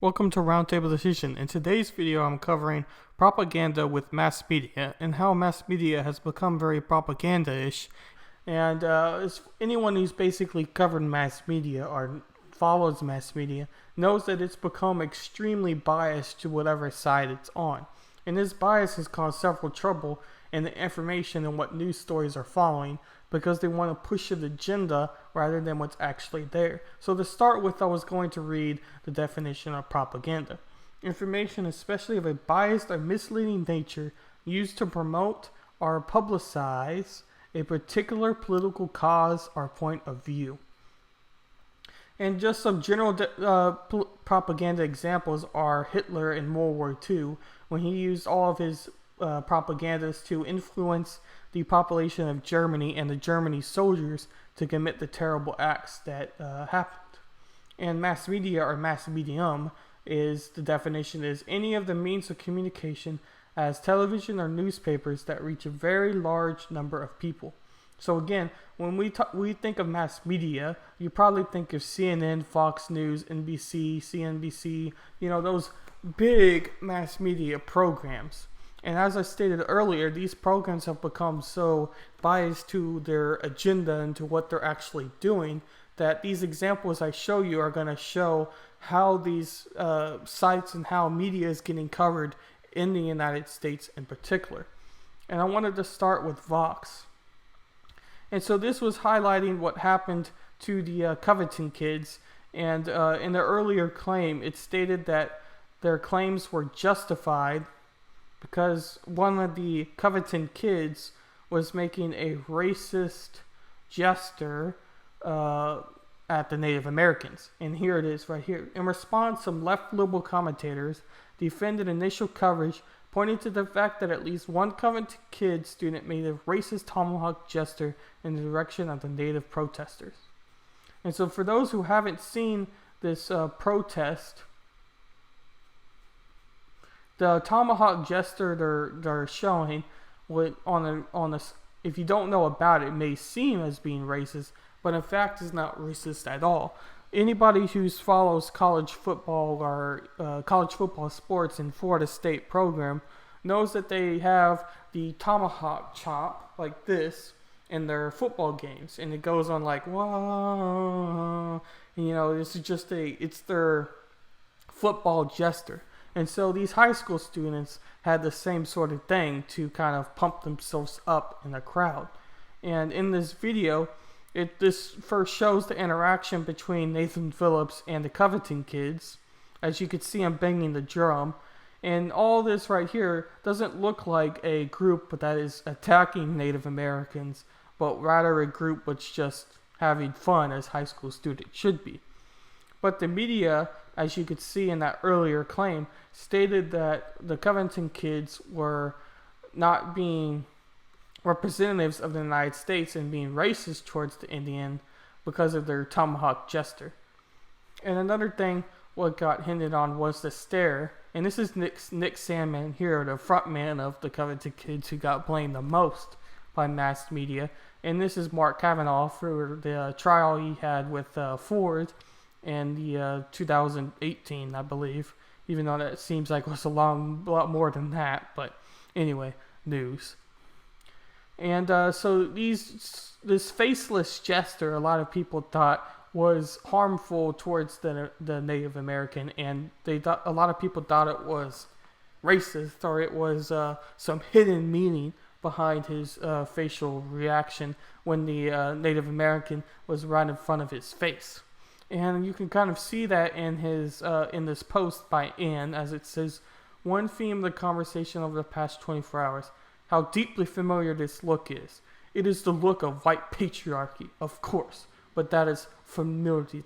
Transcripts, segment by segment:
Welcome to Roundtable Decision. In today's video, I'm covering propaganda with mass media and how mass media has become very propaganda-ish. And anyone who's basically covered mass media or follows mass media knows that it's become extremely biased to whatever side it's on. And this bias has caused several trouble in the information and what news stories are following because they want to push an agenda rather than what's actually there. So to start with, I was going to read the definition of propaganda. Information, especially of a biased or misleading nature, used to promote or publicize a particular political cause or point of view. And just some general propaganda examples are Hitler in World War II, when he used all of his propagandas to influence the population of Germany and the Germany soldiers to commit the terrible acts that happened. And mass media or mass medium is, the definition is any of the means of communication as television or newspapers that reach a very large number of people. So again, when we think of mass media, you probably think of CNN, Fox News, NBC, CNBC, those big mass media programs. And as I stated earlier, these programs have become so biased to their agenda and to what they're actually doing that these examples I show you are going to show how these sites and how media is getting covered in the United States in particular. And I wanted to start with Vox. And so this was highlighting what happened to the Covington kids. And in their earlier claim, it stated that their claims were justified because one of the Covington kids was making a racist gesture at the Native Americans. And here it is right here. In response, some left liberal commentators defended initial coverage, pointing to the fact that at least one Covington kid student made a racist tomahawk gesture in the direction of the Native protesters. And so for those who haven't seen this protest, the tomahawk gesture they're showing if you don't know about it, may seem as being racist, but in fact is not racist at all. Anybody who follows college football or college football sports in Florida State program knows that they have the tomahawk chop like this in their football games, and it goes on like whoa, it's their football gesture. And so these high school students had the same sort of thing to kind of pump themselves up in the crowd. And in this video, this first shows the interaction between Nathan Phillips and the Covington kids. As you can see, I'm banging the drum. And all this right here doesn't look like a group that is attacking Native Americans, but rather a group that's just having fun, as high school students should be. But the media, as you could see in that earlier claim, stated that the Covington kids were not being representatives of the United States and being racist towards the Indian because of their tomahawk gesture. And another thing what got hinted on was the stare. And this is Nick Sandman here, the front man of the Covington kids, who got blamed the most by mass media. And this is Mark Kavanaugh for the trial he had with Ford in the 2018, I believe, even though that seems like it was a lot more than that. But anyway, news. And so this faceless gesture, a lot of people thought was harmful towards the Native American, and a lot of people thought it was racist, or it was some hidden meaning behind his facial reaction when the Native American was right in front of his face. And you can kind of see that in this post by Ann, as it says, one theme of the conversation over the past 24 hours, how deeply familiar this look is. It is the look of white patriarchy, of course, but that is familiarity,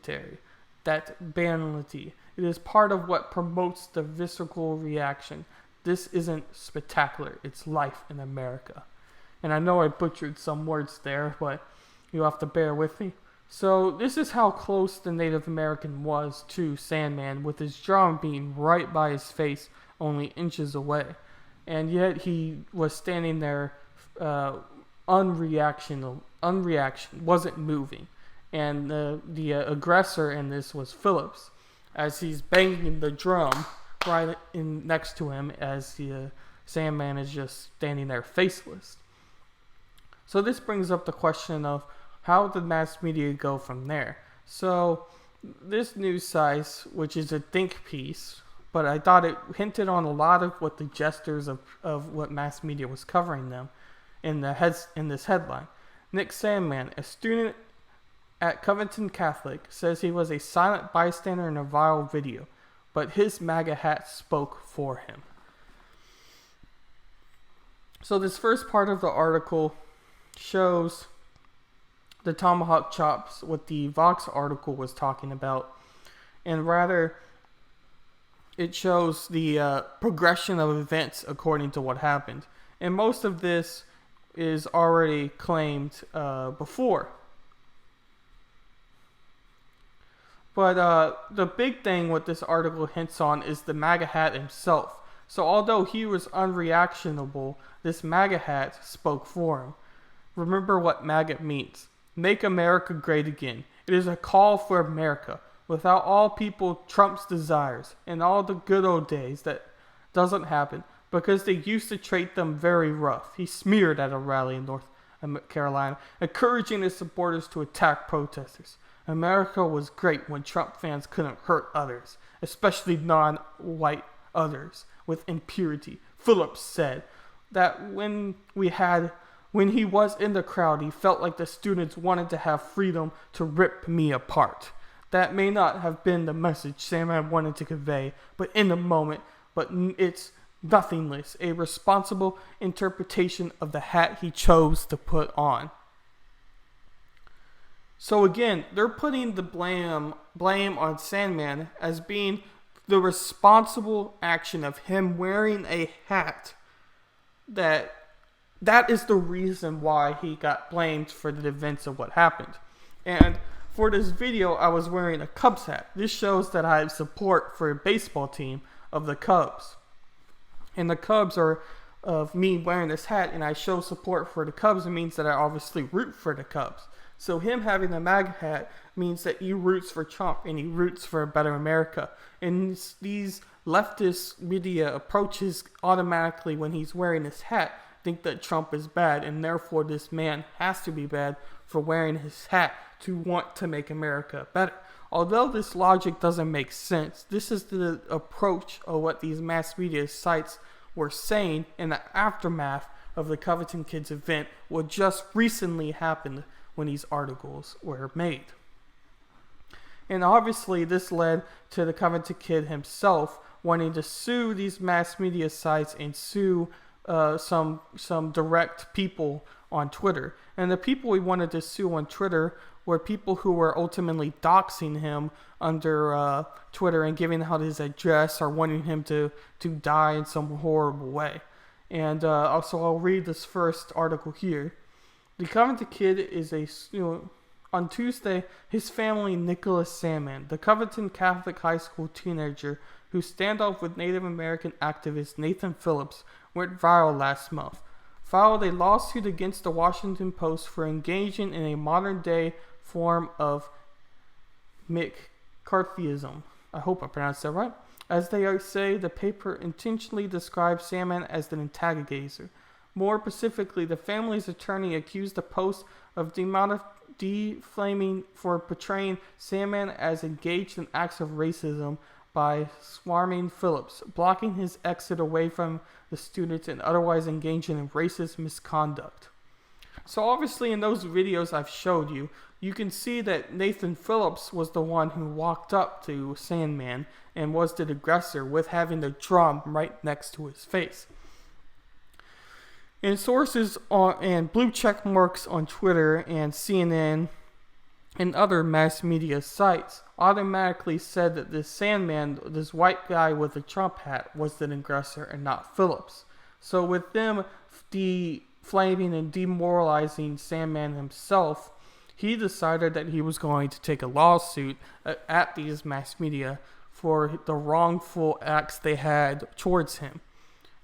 that banality. It is part of what promotes the visceral reaction. This isn't spectacular, it's life in America. And I know I butchered some words there, but you'll have to bear with me. So this is how close the Native American was to Sandman, with his drum being right by his face, only inches away. And yet he was standing there unreaction, wasn't moving. And the aggressor in this was Phillips. as he's banging the drum right in next to him as the Sandman is just standing there faceless. So this brings up the question of how did mass media go from there? So this news site, which is a think piece, but I thought it hinted on a lot of what the gestures of what mass media was covering them in this headline. Nick Sandman, a student at Covington Catholic, says he was a silent bystander in a viral video, but his MAGA hat spoke for him. So this first part of the article shows the tomahawk chops, what the Vox article was talking about, and rather it shows the progression of events according to what happened. And most of this is already claimed before. But the big thing what this article hints on is the MAGA hat himself. So although he was unreactionable, this MAGA hat spoke for him. Remember what MAGA means. Make America great again. It is a call for America. Without all people Trump's desires and all the good old days, that doesn't happen because they used to treat them very rough. He smeared at a rally in North Carolina, encouraging his supporters to attack protesters. America was great when Trump fans couldn't hurt others, especially non-white others, with impurity. Phillips said that when he was in the crowd, he felt like the students wanted to have freedom to rip me apart. That may not have been the message Sandman wanted to convey, but in the moment, but it's nothingness, a responsible interpretation of the hat he chose to put on. So again, they're putting the blame on Sandman as being the responsible action of him wearing a hat that is the reason why he got blamed for the events of what happened. And for this video, I was wearing a Cubs hat. This shows that I have support for a baseball team of the Cubs. And the Cubs are of me wearing this hat, and I show support for the Cubs. It means that I obviously root for the Cubs. So him having the MAGA hat means that he roots for Trump and he roots for a better America. And these leftist media approaches automatically when he's wearing his hat think that Trump is bad, and therefore this man has to be bad for wearing his hat to want to make America better. Although this logic doesn't make sense, this is the approach of what these mass media sites were saying in the aftermath of the Covington Kids event, what just recently happened when these articles were made. And obviously this led to the Covington Kid himself wanting to sue these mass media sites and sue some direct people on Twitter. And the people we wanted to sue on Twitter were people who were ultimately doxing him under Twitter and giving out his address or wanting him to die in some horrible way. And also I'll read this first article here. The Covington Kid is on Tuesday, his family, Nicholas Sandman, the Covington Catholic High School teenager who standoff with Native American activist Nathan Phillips, went viral last month, filed a lawsuit against the Washington Post for engaging in a modern-day form of McCarthyism. I hope I pronounced that right. As they say, the paper intentionally describes Sandman as the antagonizer. More specifically, the family's attorney accused the Post of defaming for portraying Sandman as engaged in acts of racism by swarming Phillips, blocking his exit away from the students, and otherwise engaging in racist misconduct. So obviously in those videos I've showed you, you can see that Nathan Phillips was the one who walked up to Sandman and was the aggressor with having the drum right next to his face. And sources and blue check marks on Twitter and CNN and other mass media sites automatically said that this Sandman, this white guy with a Trump hat, was the aggressor and not Phillips. So with them deflaming and demoralizing Sandman himself, he decided that he was going to take a lawsuit at these mass media for the wrongful acts they had towards him.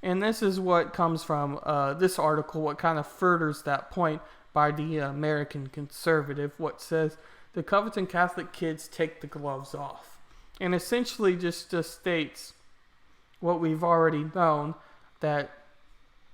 And this is what comes from this article, what kind of furthers that point by the American Conservative, what says, the Covington Catholic kids take the gloves off. and essentially just states what we've already known, that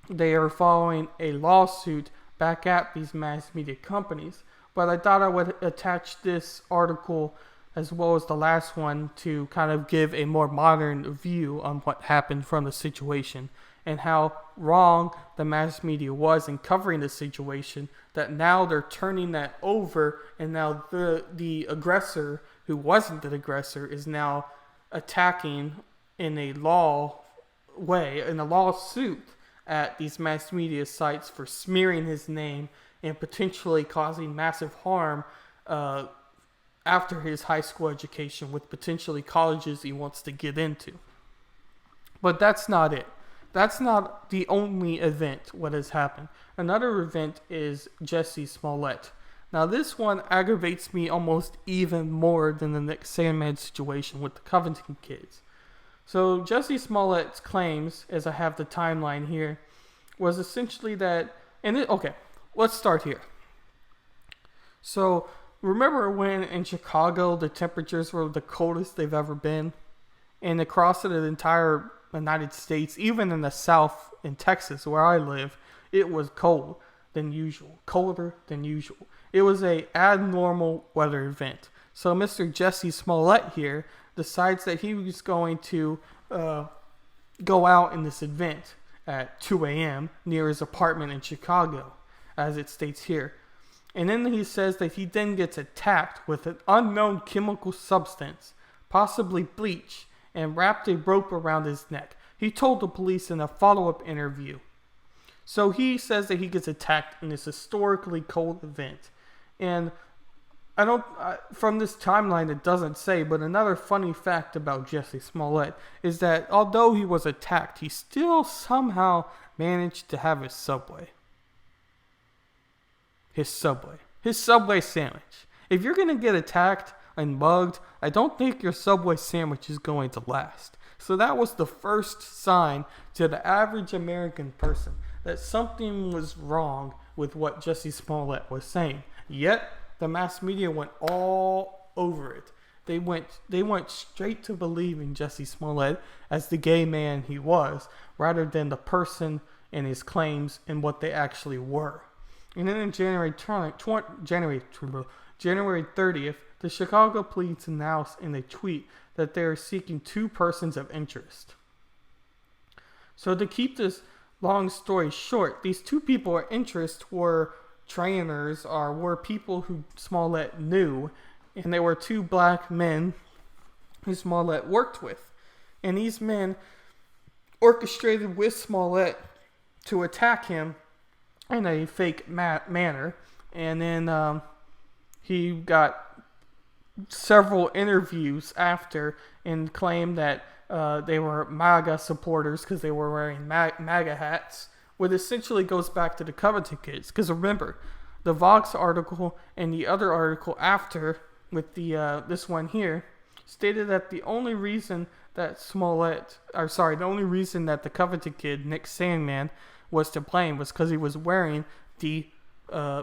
they are following a lawsuit back at these mass media companies. But I thought I would attach this article as well as the last one to kind of give a more modern view on what happened from the situation and how wrong the mass media was in covering the situation, that now they're turning that over, and now the aggressor, who wasn't the aggressor, is now attacking in a lawsuit at these mass media sites for smearing his name and potentially causing massive harm after his high school education with potentially colleges he wants to get into. But that's not it. That's not the only event what has happened. Another event is Jussie Smollett. Now this one aggravates me almost even more than the Nick Sandmann situation with the Covington kids. So Jussie Smollett's claims, as I have the timeline here, was essentially that, let's start here. So remember when in Chicago the temperatures were the coldest they've ever been? And across the entire United States, even in the South, in Texas where I live, it was colder than usual. It was a abnormal weather event. So Mr. Jussie Smollett here decides that he was going to go out in this event at 2 a.m. near his apartment in Chicago, as it states here. And then he says that he then gets attacked with an unknown chemical substance, possibly bleach, and wrapped a rope around his neck. He told the police in a follow-up interview. So he says that he gets attacked in this historically cold event. And from this timeline it doesn't say, but another funny fact about Jussie Smollett is that although he was attacked, he still somehow managed to have his Subway sandwich. If you're going to get attacked and mugged, I don't think your Subway sandwich is going to last. So that was the first sign to the average American person that something was wrong with what Jussie Smollett was saying. Yet the mass media went all over it. They went straight to believing Jussie Smollett as the gay man he was, rather than the person and his claims and what they actually were. And then on January 30th, the Chicago police announced in a tweet that they are seeking 2 persons of interest. So to keep this long story short, these 2 people of interest were trainers, or were people who Smollett knew, and they were 2 black men who Smollett worked with. And these men orchestrated with Smollett to attack him in a fake manner, and then he got several interviews after and claimed that they were MAGA supporters because they were wearing MAGA hats, which essentially goes back to the Covington kids. Because remember, the Vox article and the other article after, with the this one here, stated that the only reason that the only reason that the Covington kid, Nick Sandmann, was to blame was because he was wearing the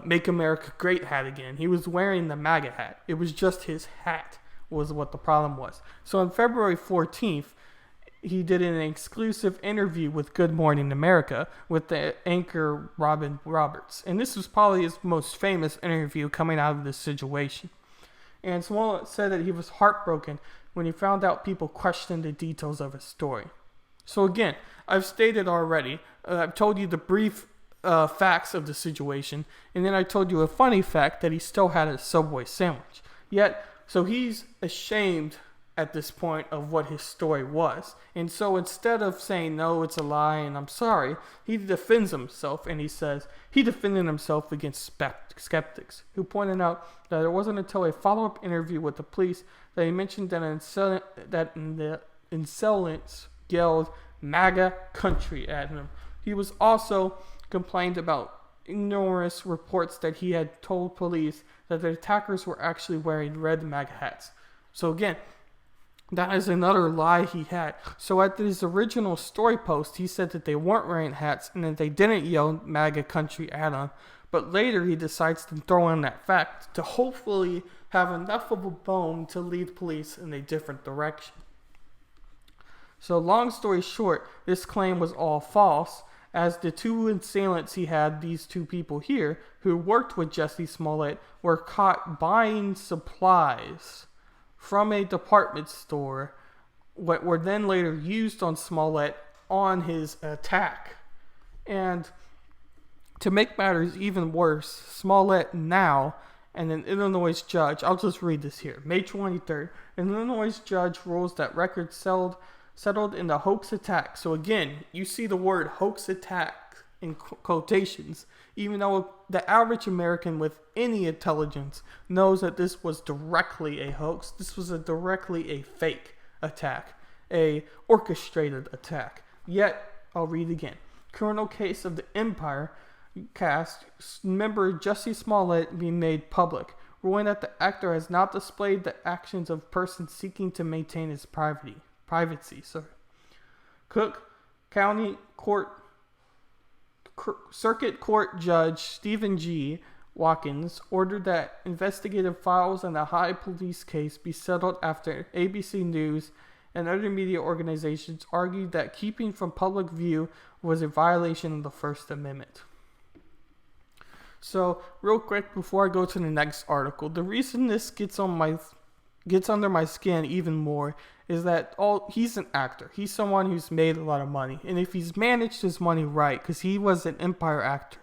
Make America Great hat again. He was wearing the MAGA hat. It was just his hat was what the problem was. So on February 14th, he did an exclusive interview with Good Morning America with the anchor Robin Roberts. And this was probably his most famous interview coming out of this situation. And Smollett said that he was heartbroken when he found out people questioned the details of his story. So again, I've stated already, I've told you the brief facts of the situation, and then I told you a funny fact that he still had a Subway sandwich. Yet, so he's ashamed at this point of what his story was. And so instead of saying, no, it's a lie and I'm sorry, he defends himself, and he says he defended himself against skeptics who pointed out that it wasn't until a follow-up interview with the police that he mentioned that the assailants yelled MAGA country at him. He was also complained about numerous reports that he had told police that the attackers were actually wearing red MAGA hats. So again, that is another lie he had. So at his original story post, he said that they weren't wearing hats and that they didn't yell MAGA country at him. But later he decides to throw in that fact to hopefully have enough of a bone to lead police in a different direction. So long story short, this claim was all false, as the two assailants he had, these two people here, who worked with Jussie Smollett, were caught buying supplies from a department store, what were then later used on Smollett on his attack. And to make matters even worse, Smollett now, and an Illinois judge, I'll just read this here, May 23rd, an Illinois judge rules that records settled in the hoax attack. So again, you see the word hoax attack in quotations, even though the average American with any intelligence knows that this was directly a hoax. This was directly a fake attack, a orchestrated attack. Yet, I'll read again. Criminal case of the Empire cast member Jussie Smollett being made public, ruling that the actor has not displayed the actions of persons seeking to maintain his privacy. Cook County Circuit Court Judge Stephen G. Watkins ordered that investigative files in the High police case be settled after ABC News and other media organizations argued that keeping from public view was a violation of the First Amendment. So, real quick before I go to the next article, the reason this gets under my skin even more is that he's an actor. He's someone who's made a lot of money. And if he's managed his money right, because he was an Empire actor,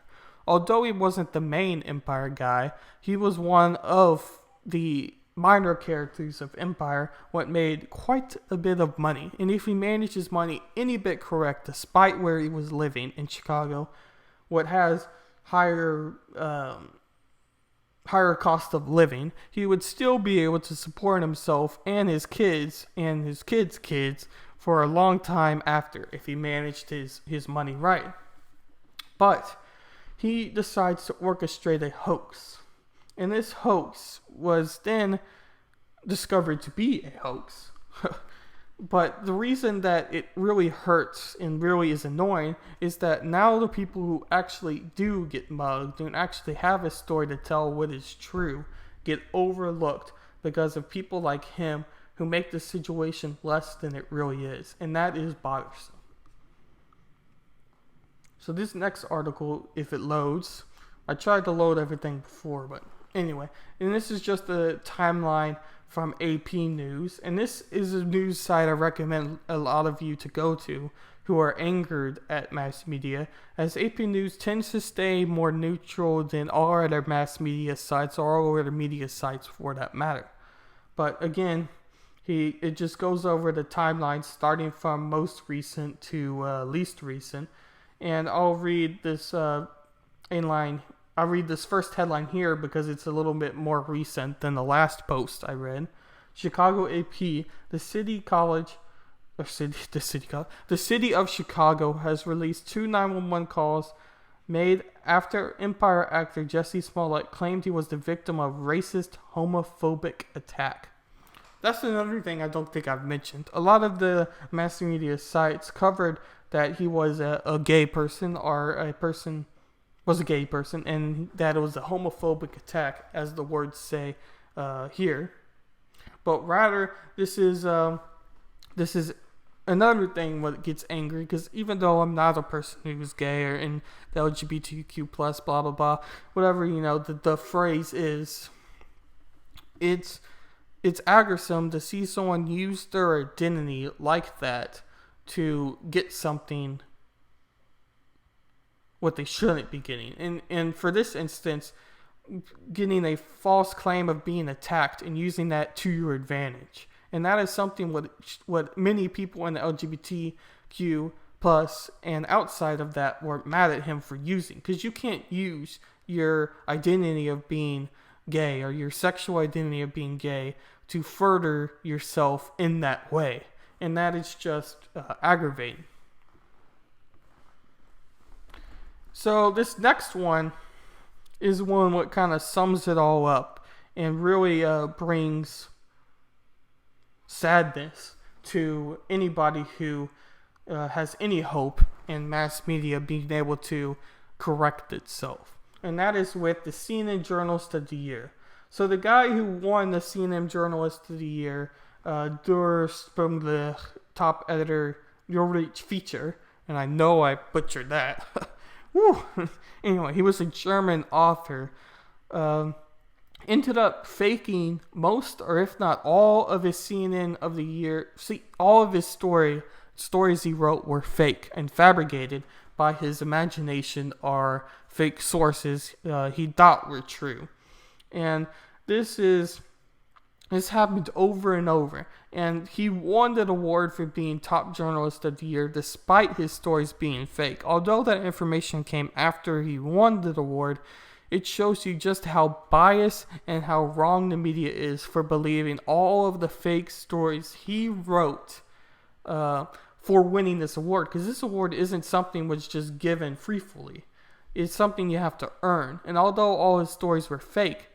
although he wasn't the main Empire guy, he was one of the minor characters of Empire, what made quite a bit of money. And if he managed his money any bit correct, despite where he was living in Chicago, what has higher cost of living, he would still be able to support himself and his kids kids for a long time after, if he managed his money right. But he decides to orchestrate a hoax. And this hoax was then discovered to be a hoax. But the reason that it really hurts and really is annoying is that now the people who actually do get mugged and actually have a story to tell what is true get overlooked because of people like him who make the situation less than it really is. And that is bothersome. So this next article, if it loads, I tried to load everything before, but anyway, and this is just a timeline from AP News, and this is a news site I recommend a lot of you to go to who are angered at mass media, as AP News tends to stay more neutral than all other mass media sites or all other media sites for that matter. But again, it just goes over the timeline starting from most recent to least recent, and I'll read this I'll read this first headline here because it's a little bit more recent than the last post I read. Chicago AP, the city of Chicago has released 2 911 calls made after Empire actor Jussie Smollett claimed he was the victim of racist, homophobic attack. That's another thing I don't think I've mentioned. A lot of the mass media sites covered that he was a gay person or a person was a gay person, and that it was a homophobic attack, as the words say here. But rather, this is another thing what gets angry, because even though I'm not a person who's gay or in the LGBTQ plus blah blah blah, whatever the phrase is, it's aggravating to see someone use their identity like that to get something what they shouldn't be getting. And for this instance, getting a false claim of being attacked and using that to your advantage. And that is something what many people in the LGBTQ plus and outside of that were mad at him for using. Because you can't use your identity of being gay or your sexual identity of being gay to further yourself in that way. And that is just aggravating. So this next one is one what kind of sums it all up and really brings sadness to anybody who has any hope in mass media being able to correct itself. And that is with the CNN Journalist of the Year. So the guy who won the CNN Journalist of the Year, from the top editor, Ulrich Feature, and I know I butchered that. Woo. Anyway, he was a German author. Ended up faking most, or if not all, of his CNN of the Year. See, all of his stories he wrote were fake and fabricated by his imagination, are fake sources he thought were true. And this happened over and over. And he won that award for being top journalist of the year despite his stories being fake. Although that information came after he won the award, it shows you just how biased and how wrong the media is for believing all of the fake stories he wrote for winning this award. Because this award isn't something which just given freely. It's something you have to earn. And although all his stories were fake,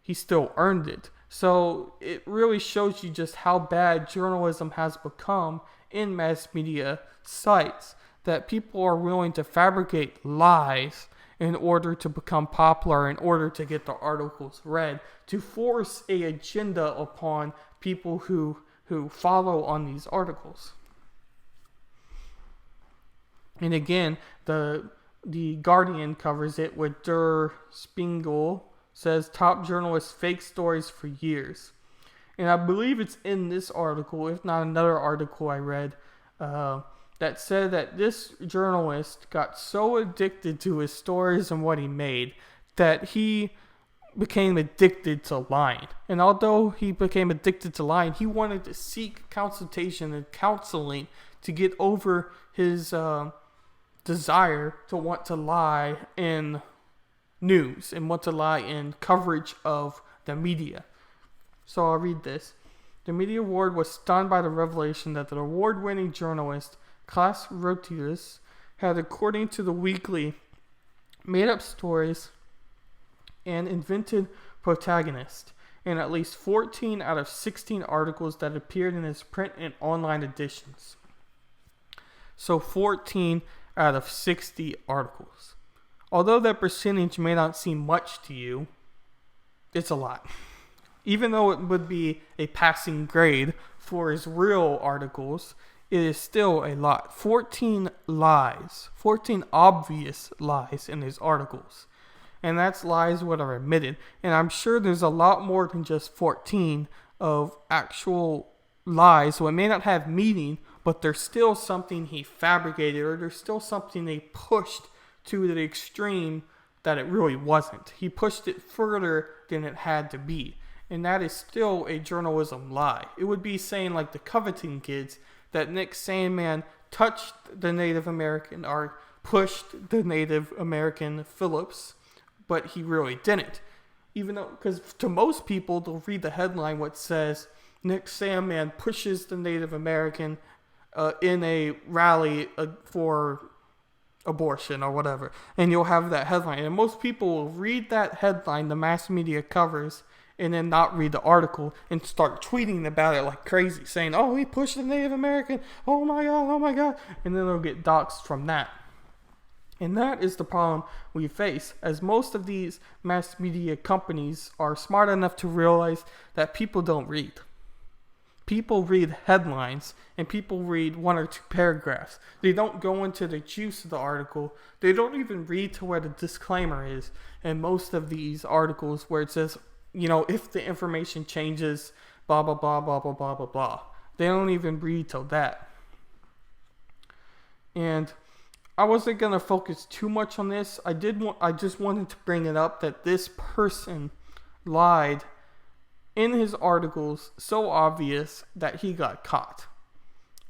he still earned it. So it really shows you just how bad journalism has become in mass media sites, that people are willing to fabricate lies in order to become popular, in order to get the articles read, to force a agenda upon people who follow on these articles. And again, the Guardian covers it with Der Spiegel, says top journalists fake stories for years. And I believe it's in this article, if not another article I read, that said that this journalist got so addicted to his stories and what he made that he became addicted to lying. And although he became addicted to lying, he wanted to seek consultation and counseling to get over his desire to want to lie in news and want to lie in coverage of the media. So I'll read this. The media award was stunned by the revelation that the award-winning journalist Klaas Rotius had, according to the Weekly, made up stories and invented protagonists in at least 14 out of 16 articles that appeared in his print and online editions. So 14 out of 60 articles. Although that percentage may not seem much to you, it's a lot. Even though it would be a passing grade for his real articles, it is still a lot. 14 lies, 14 obvious lies in his articles. And that's lies what are admitted. And I'm sure there's a lot more than just 14 of actual lies. So it may not have meaning, but there's still something he fabricated, or there's still something they pushed to the extreme that it really wasn't. He pushed it further than it had to be. And that is still a journalism lie. It would be saying, like the Covington kids, that Nick Sandmann touched the Native American or pushed the Native American Phillips, but he really didn't. Even though, because to most people, they'll read the headline what says, Nick Sandmann pushes the Native American in a rally for abortion or whatever. And you'll have that headline. And most people will read that headline the mass media covers and then not read the article and start tweeting about it like crazy, saying, oh, he pushed the Native American, oh my God, and then they'll get doxxed from that. And that is the problem we face, as most of these mass media companies are smart enough to realize that people don't read. People read headlines, and people read one or two paragraphs. They don't go into the juice of the article. They don't even read to where the disclaimer is in most of these articles, where it says, if the information changes, blah, blah, blah, blah, blah, blah, blah, blah. They don't even read till that. And I wasn't going to focus too much on this. I just wanted to bring it up that this person lied in his articles so obvious that he got caught.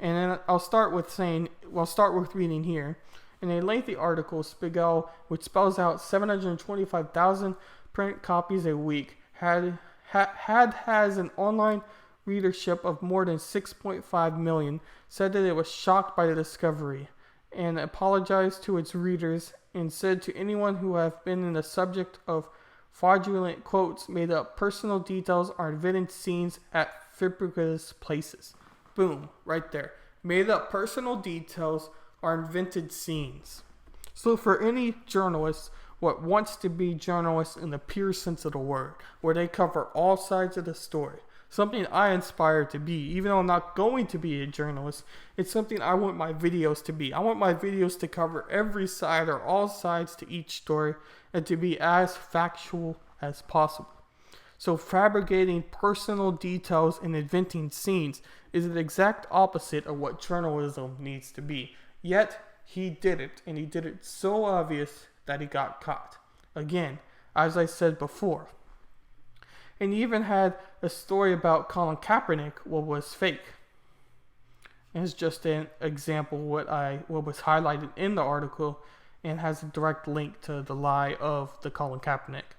And then I'll start with reading here. In a lengthy article, Spiegel, which spells out 725,000 print copies a week, has an online readership of more than 6.5 million, said that it was shocked by the discovery and apologized to its readers, and said to anyone who have been in the subject of fraudulent quotes, made up personal details, or invented scenes at fabricatous places. Boom, right there. Made up personal details or invented scenes. So for any journalist what wants to be journalists in the pure sense of the word, where they cover all sides of the story. Something I aspire to be. Even though I'm not going to be a journalist, it's something I want my videos to be. I want my videos to cover every side or all sides to each story and to be as factual as possible. So fabricating personal details and inventing scenes is the exact opposite of what journalism needs to be. Yet, he did it, and he did it so obvious that he got caught. Again, as I said before. And he even had a story about Colin Kaepernick, what was fake. And it's just an example what was highlighted in the article and has a direct link to the lie of the Colin Kaepernick.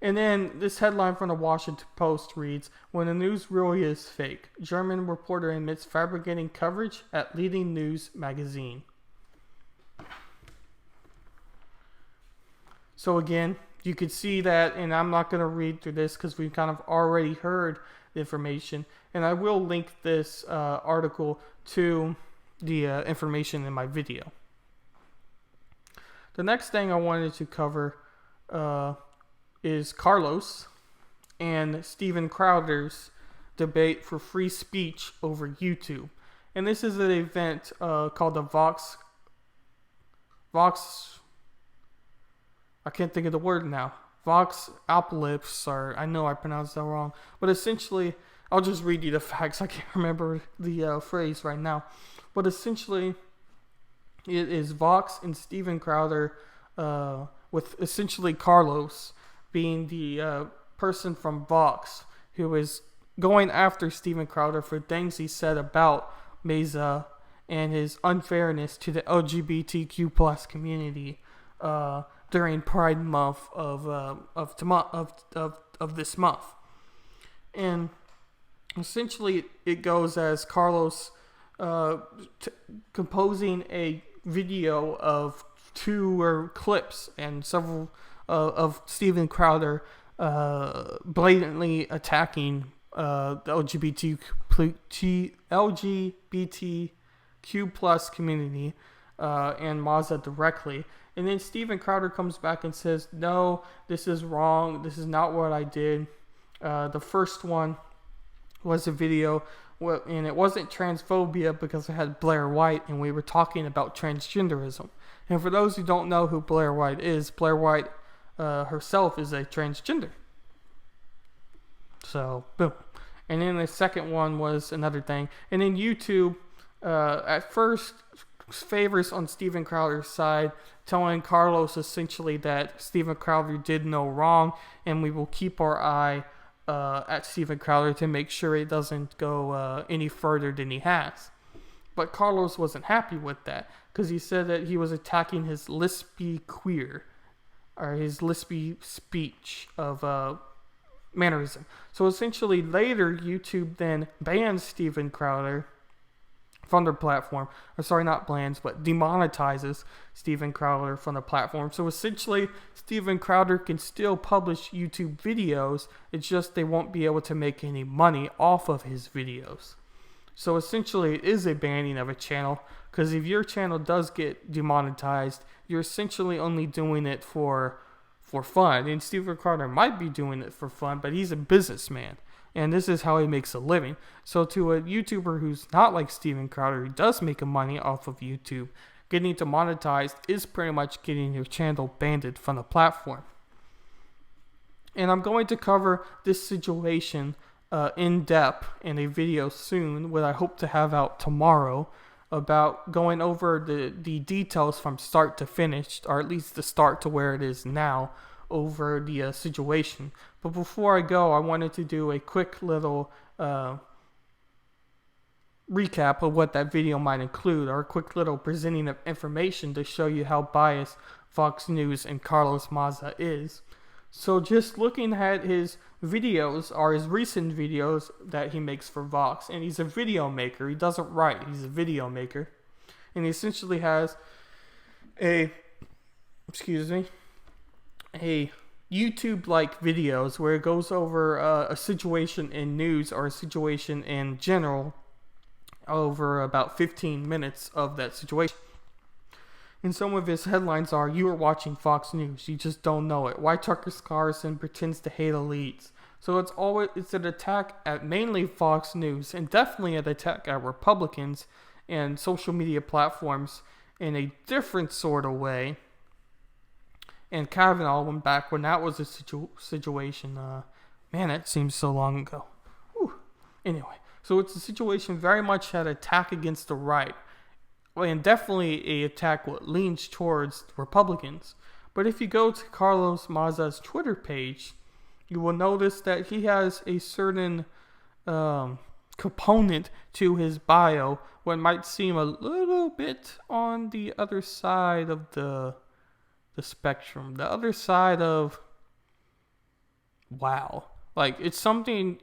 And then this headline from the Washington Post reads, "When the news really is fake, German reporter admits fabricating coverage at leading news magazine." So again, you could see that, and I'm not going to read through this because we've kind of already heard the information. And I will link this article to the information in my video. The next thing I wanted to cover is Carlos and Steven Crowder's debate for free speech over YouTube. And this is an event called the Vox, I can't think of the word now. Vox Apocalypse, or I know I pronounced that wrong. But essentially, I'll just read you the facts. I can't remember the phrase right now. But essentially, it is Vox and Steven Crowder, with essentially Carlos being the person from Vox who is going after Steven Crowder for things he said about Mesa and his unfairness to the LGBTQ plus community during Pride Month of this month. And essentially it goes as Carlos composing a video of two clips and several of Steven Crowder blatantly attacking the LGBTQ plus community and Maza directly. And then Steven Crowder comes back and says, "No, this is wrong. This is not what I did." The first one was a video, and it wasn't transphobia because it had Blair White, and we were talking about transgenderism. And for those who don't know who Blair White is, Blair White herself is a transgender. So, boom. And then the second one was another thing. And then YouTube, at first, favors on Steven Crowder's side, telling Carlos essentially that Steven Crowder did no wrong, and we will keep our eye at Steven Crowder to make sure it doesn't go any further than he has. But Carlos wasn't happy with that, because he said that he was attacking his lispy queer, or his lispy speech of mannerism. So essentially later, YouTube then bans Steven Crowder from their platform. Or sorry, not bans, but demonetizes Steven Crowder from the platform. So essentially, Steven Crowder can still publish YouTube videos. It's just they won't be able to make any money off of his videos. So essentially, it is a banning of a channel, because if your channel does get demonetized, you're essentially only doing it for fun. And Steven Crowder might be doing it for fun, but he's a businessman, and this is how he makes a living. So to a YouTuber who's not like Steven Crowder, who does make money off of YouTube, getting demonetized is pretty much getting your channel banned from the platform. And I'm going to cover this situation in depth in a video soon, what I hope to have out tomorrow, about going over the details from start to finish, or at least the start to where it is now, over the situation. But before I go, I wanted to do a quick little recap of what that video might include, or a quick little presenting of information to show you how biased Fox News and Carlos Maza is. So just looking at his videos, or his recent videos that he makes for Vox, and he's a video maker. He doesn't write, he's a video maker. And he essentially has a YouTube-like videos where it goes over a situation in news, or a situation in general, over about 15 minutes of that situation. And some of his headlines are, "You are watching Fox News, you just don't know it. Why Tucker Carlson pretends to hate elites." So it's an attack at mainly Fox News, and definitely an attack at Republicans and social media platforms in a different sort of way. And Kavanaugh went back when that was a situation. Man, that seems so long ago. Whew. Anyway, so it's a situation very much an attack against the right, and definitely a attack what leans towards Republicans. But if you go to Carlos Maza's Twitter page, you will notice that he has a certain component to his bio what might seem a little bit on the other side of the spectrum, the other side of wow. Like, it's something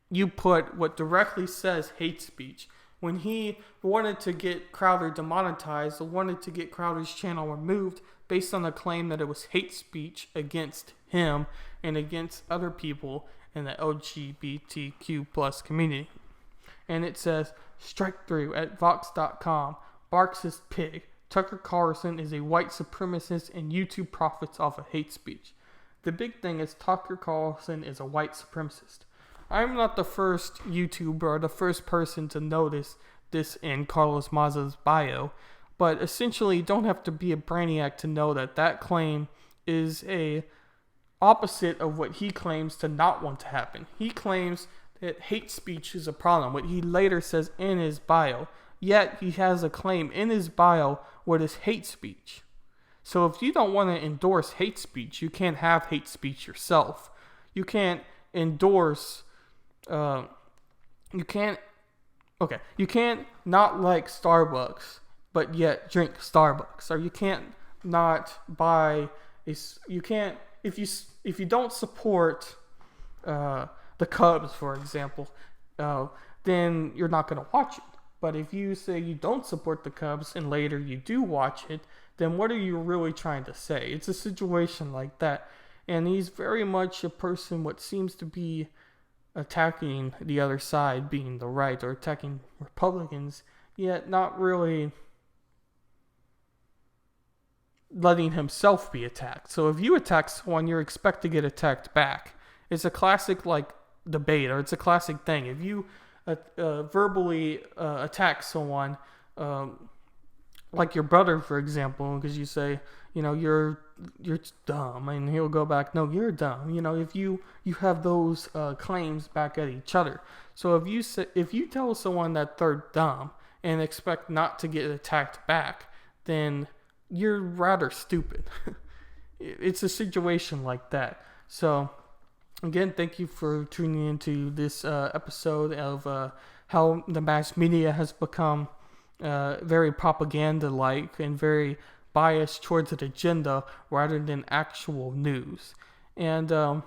you put what directly says hate speech. When he wanted to get Crowder demonetized, or wanted to get Crowder's channel removed based on the claim that it was hate speech against him and against other people in the LGBTQ plus community. And it says, strike through at Vox.com, Marxist pig. Tucker Carlson is a white supremacist and YouTube profits off of hate speech. The big thing is Tucker Carlson is a white supremacist. I'm not the first YouTuber or the first person to notice this in Carlos Maza's bio, but essentially you don't have to be a brainiac to know that that claim is a opposite of what he claims to not want to happen. He claims that hate speech is a problem, what he later says in his bio, yet he has a claim in his bio what is hate speech. So if you don't want to endorse hate speech, you can't have hate speech yourself. You can't endorse you can't not like Starbucks but yet drink Starbucks, or you can't not buy you can't if you don't support the Cubs, for example, then you're not going to watch it. But if you say you don't support the Cubs and later you do watch it, then what are you really trying to say? It's a situation like that. And he's very much a person what seems to be attacking the other side, being the right, or attacking Republicans, yet not really letting himself be attacked. So if you attack someone, you expect to get attacked back. It's a classic like debate, or it's a classic thing. If you verbally attack someone, like your brother, for example, because you say, you're dumb, and he'll go back, no, you're dumb. If you have those claims back at each other. So if you tell someone that they're dumb and expect not to get attacked back, then you're rather stupid. It's a situation like that. So again, thank you for tuning into this episode of how the mass media has become very propaganda-like and very biased towards an agenda rather than actual news. And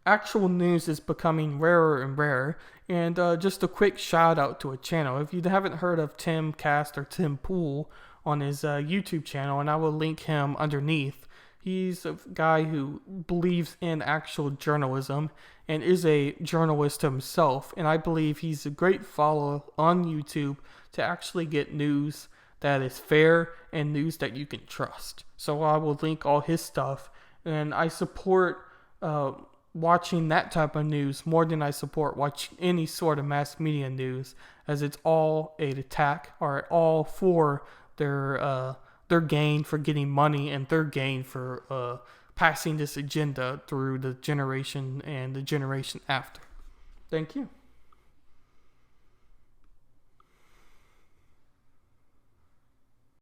actual news is becoming rarer and rarer. And just a quick shout out to a channel. If you haven't heard of Tim Cast or Tim Pool on his YouTube channel, and I will link him underneath. He's a guy who believes in actual journalism and is a journalist himself. And I believe he's a great follow on YouTube to actually get news that is fair and news that you can trust. So I will link all his stuff. And I support watching that type of news more than I support watching any sort of mass media news, as it's all an attack, or all for their gain for getting money and their gain for passing this agenda through the generation and the generation after. Thank you.